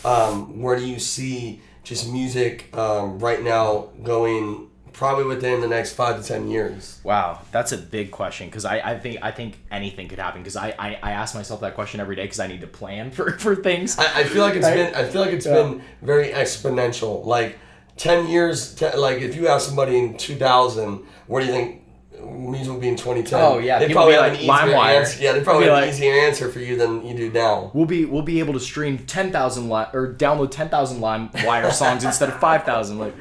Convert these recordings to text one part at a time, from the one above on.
Where do you see just music right now going probably within the next 5 to 10 years? Wow, that's a big question, because I think anything could happen, because I ask myself that question every day because I need to plan for things. I feel like it's been very exponential. Like 10 years, like if you ask somebody in 2000, where do you think music will be in 2010? Oh yeah, they probably have an easier answer. Yeah, they probably have an easier answer for you than you do now. We'll be able to stream 10,000 or download 10,000 LimeWire songs instead of 5,000. Like,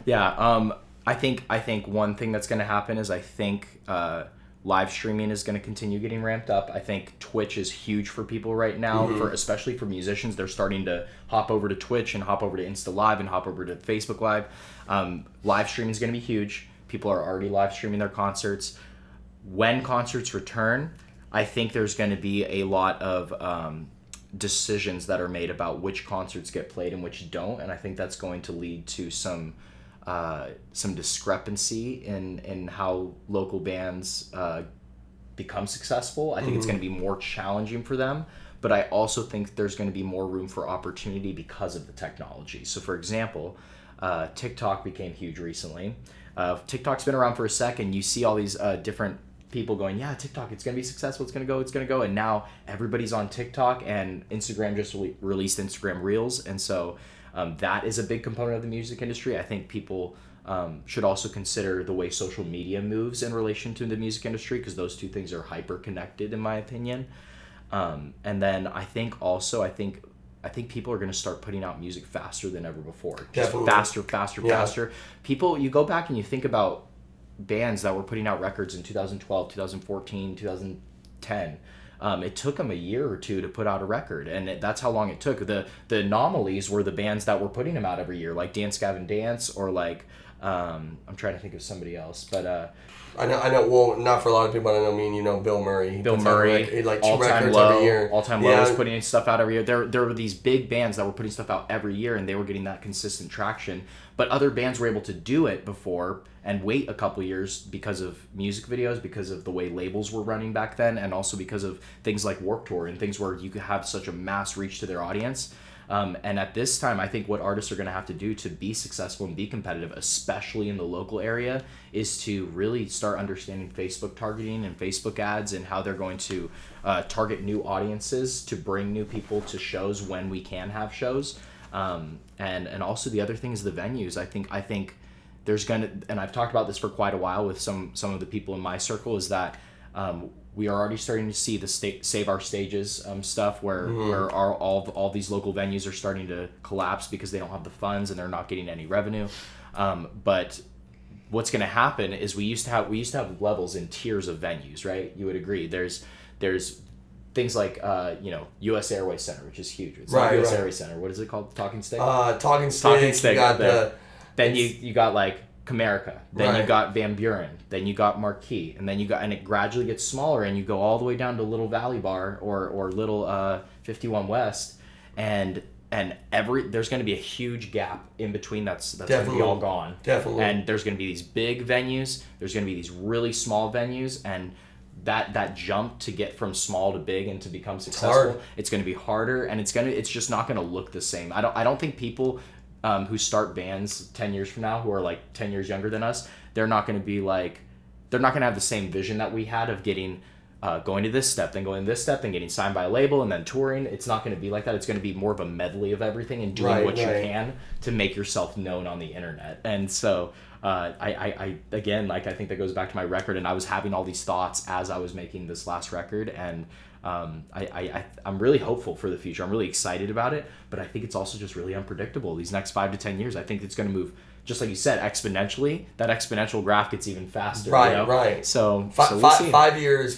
yeah. I think one thing that's going to happen is I think live streaming is going to continue getting ramped up. I think Twitch is huge for people right now, especially for musicians. They're starting to hop over to Twitch and hop over to Insta Live and hop over to Facebook Live. Live streaming is going to be huge. People are already live streaming their concerts. When concerts return, I think there's going to be a lot of decisions that are made about which concerts get played and which don't, and I think that's going to lead to some discrepancy in how local bands become successful. I think it's going to be more challenging for them, but I also think there's going to be more room for opportunity because of the technology. So for example, TikTok became huge recently. TikTok's been around for a second. You see all these different people going, yeah, TikTok, it's going to be successful, it's going to go, and now everybody's on TikTok, and Instagram just released Instagram Reels, and so that is a big component of the music industry. I think people should also consider the way social media moves in relation to the music industry, because those two things are hyper connected in my opinion. And then I think people are going to start putting out music faster than ever before. Just faster. People, you go back and you think about bands that were putting out records in 2012, 2014, 2010. It took them a year or two to put out a record, and that's how long it took. The anomalies were the bands that were putting them out every year, like Dance Gavin Dance, or like I'm trying to think of somebody else, but I know. Well, not for a lot of people. I know. Me and you know Bill Murray. Bill Murray, like 2 records every year. All Time Low was putting stuff out every year. There were these big bands that were putting stuff out every year, and they were getting that consistent traction. But other bands were able to do it before and wait a couple years because of music videos, because of the way labels were running back then, and also because of things like Warped Tour and things where you could have such a mass reach to their audience. And at this time, I think what artists are going to have to do to be successful and be competitive, especially in the local area, is to really start understanding Facebook targeting and Facebook ads and how they're going to target new audiences to bring new people to shows when we can have shows. And also the other thing is the venues. I think there's gonna, and I've talked about this for quite a while with some of the people in my circle, is that we are already starting to see the Save Our Stages stuff where all these local venues are starting to collapse because they don't have the funds and they're not getting any revenue. But what's going to happen is we used to have levels and tiers of venues, right? You would agree. There's things like US Airways Center, which is huge. It's not US Airways Center. What is it called? Talking Stick. Talking Stick. You got then you got like Comerica, then you got Van Buren, then you got Marquee, and then and it gradually gets smaller, and you go all the way down to Little Valley Bar or Little 51 West, and there's going to be a huge gap in between that's going to be all gone. Definitely. And there's going to be these big venues, there's going to be these really small venues, and that jump to get from small to big and to become successful, it's going to be harder, and it's just not going to look the same. I don't think people who start bands 10 years from now, who are like 10 years younger than us, they're not going to have the same vision that we had of getting going to this step, then going to this step, then getting signed by a label, and then touring. It's not going to be like that. It's going to be more of a medley of everything and doing what you can to make yourself known on the internet. And so I think that goes back to my record, and I was having all these thoughts as I was making this last record, and I'm really hopeful for the future. I'm really excited about it, but I think it's also just really unpredictable. These next 5 to 10 years, I think it's going to move, just like you said, exponentially. That exponential graph gets even faster. Right. So we'll see. 5 years,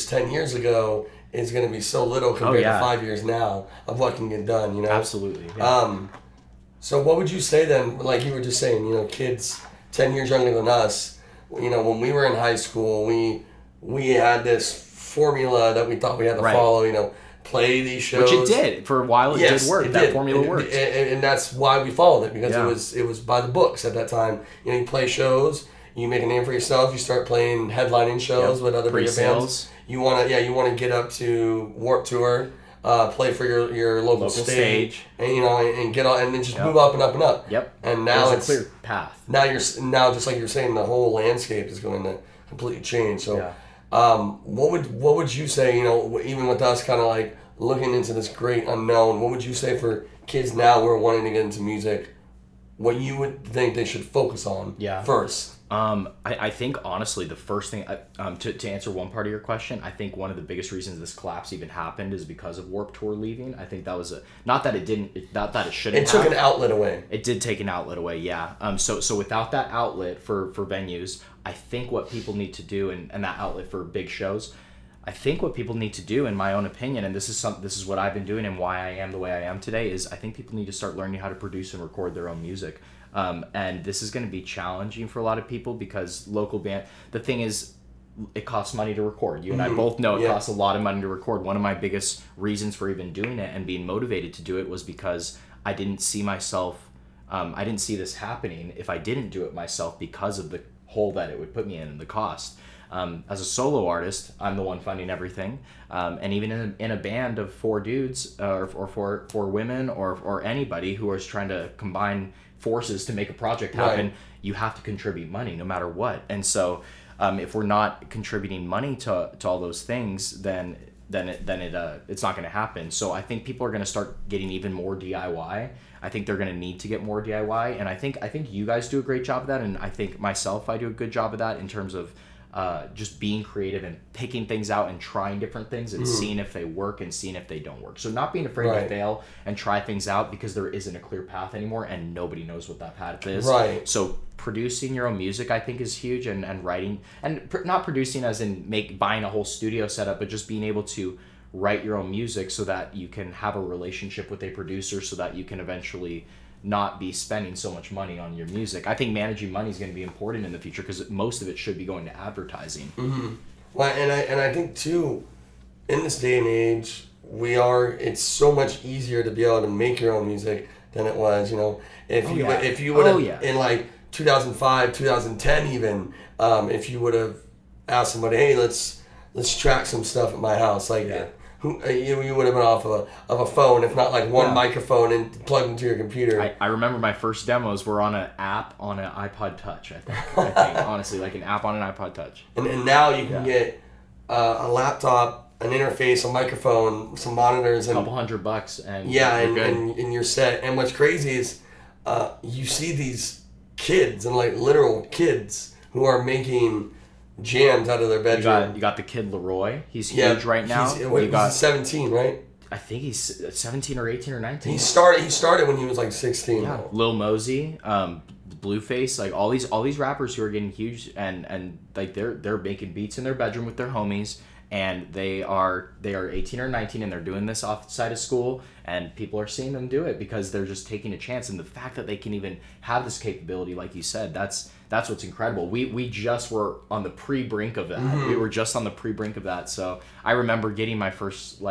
10 years ago is going to be so little compared to 5 years now of what can get done. You know. Absolutely. Yeah. So what would you say then? Like you were just saying, kids 10 years younger than us. When we were in high school, we had this formula that we thought we had to follow, play these shows. Which it did. For a while it did work. That formula worked. And that's why we followed it, because it was by the books at that time. You play shows, you make a name for yourself, you start playing headlining shows with other bigger bands. You want to get up to Warped Tour. play for your local stage, and and get on, and then just move up and up and up. Yep. And now it's a clear path. Now just like you're saying, the whole landscape is going to completely change. So, what would you say? Even with us kind of like looking into this great unknown, what would you say for kids now who are wanting to get into music? What you would think they should focus on first? I think honestly the first thing to answer one part of your question, I think one of the biggest reasons this collapse even happened is because of Warped Tour leaving. I think that was not that it shouldn't. It took an outlet away. It did take an outlet away, yeah. So without that outlet for venues, I think what people need to do and that outlet for big shows, I think what people need to do, in my own opinion, and this is what I've been doing and why I am the way I am today, is I think people need to start learning how to produce and record their own music. And this is going to be challenging for a lot of people because local band. The thing is, it costs money to record. You and I both know it costs a lot of money to record. One of my biggest reasons for even doing it and being motivated to do it was because I didn't see myself. I didn't see this happening if I didn't do it myself because of the hole that it would put me in and the cost. As a solo artist, I'm the one funding everything, and even in a band of 4 dudes or four women or anybody who is trying to combine forces to make a project happen, you have to contribute money no matter what. And so if we're not contributing money to all those things, then it's not going to happen. So I think people are going to start getting even more DIY. I think they're going to need to get more DIY, and I think you guys do a great job of that, and I think myself I do a good job of that in terms of just being creative and picking things out and trying different things and seeing if they work and seeing if they don't work. So not being afraid to fail and try things out because there isn't a clear path anymore and nobody knows what that path is. Right. So producing your own music I think is huge, and writing, and not producing as in buying a whole studio setup, but just being able to write your own music so that you can have a relationship with a producer so that you can eventually not be spending so much money on your music. I think managing money is going to be important in the future because most of it should be going to advertising. Mm-hmm. Well, and I think too, in this day and age, it's so much easier to be able to make your own music than it was. If you would have in like 2005, 2010 even, if you would have asked somebody, hey, let's track some stuff at my house, you would have been off of a phone, if not like one microphone and plugged into your computer. I remember my first demos were on an app on an iPod Touch, I think honestly, like an app on an iPod Touch. And now you can get a laptop, an interface, a microphone, some monitors, and a couple $100 and and you're set. And what's crazy is you see these kids, and like literal kids, who are making jams out of their bedroom. You got the kid Leroy. He's huge right now. He's 17, right? I think he's 17 or 18 or 19. He started when he was like 16. Yeah. Lil Mosey, Blueface, like all these rappers who are getting huge and like they're making beats in their bedroom with their homies, and they are 18 or 19 and they're doing this outside of school, and people are seeing them do it because they're just taking a chance. And the fact that they can even have this capability, like you said, that's what's incredible. We just were on the pre-brink of that. Mm-hmm. We were just on the pre-brink of that. So I remember getting my first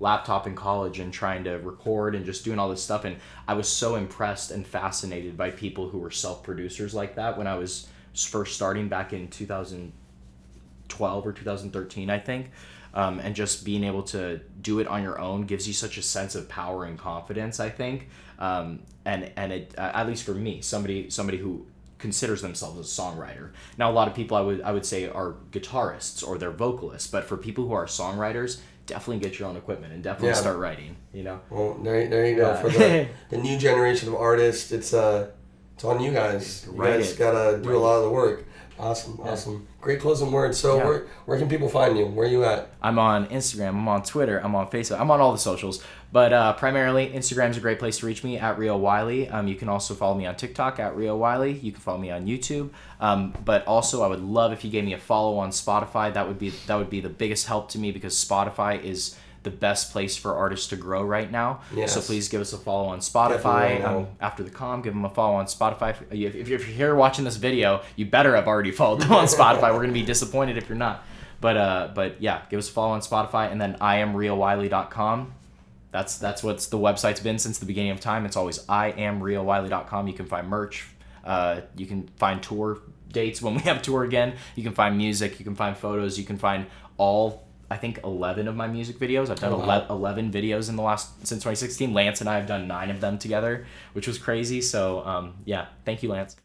laptop in college and trying to record and just doing all this stuff, and I was so impressed and fascinated by people who were self-producers like that when I was first starting back in 2012 or 2013, I think. And just being able to do it on your own gives you such a sense of power and confidence, I think. And it, at least for me, somebody who considers themselves a songwriter. Now, a lot of people I would say are guitarists or they're vocalists, but for people who are songwriters, definitely get your own equipment and definitely start writing. Well, there you go. For the new generation of artists, it's on you guys. You guys gotta do a lot of the work. Awesome. Great closing words. So where can people find you? Where are you at? I'm on Instagram, I'm on Twitter, I'm on Facebook, I'm on all the socials. But primarily, Instagram's a great place to reach me, at Rio Wiley. You can also follow me on TikTok, at Rio Wiley. You can follow me on YouTube. But also, I would love if you gave me a follow on Spotify. That would be the biggest help to me, because Spotify is the best place for artists to grow right now. Yes. So please give us a follow on Spotify. After the comm, give them a follow on Spotify. If you're here watching this video, you better have already followed them on Spotify. We're going to be disappointed if you're not. But yeah, give us a follow on Spotify, and then IamRioWiley.com. That's what's the website's been since the beginning of time. It's always IamRioWiley.com. You can find merch. You can find tour dates when we have tour again. You can find music. You can find photos. You can find all I think 11 of my music videos. I've done 11 videos since 2016. Lance and I have done 9 of them together, which was crazy. So yeah, thank you, Lance.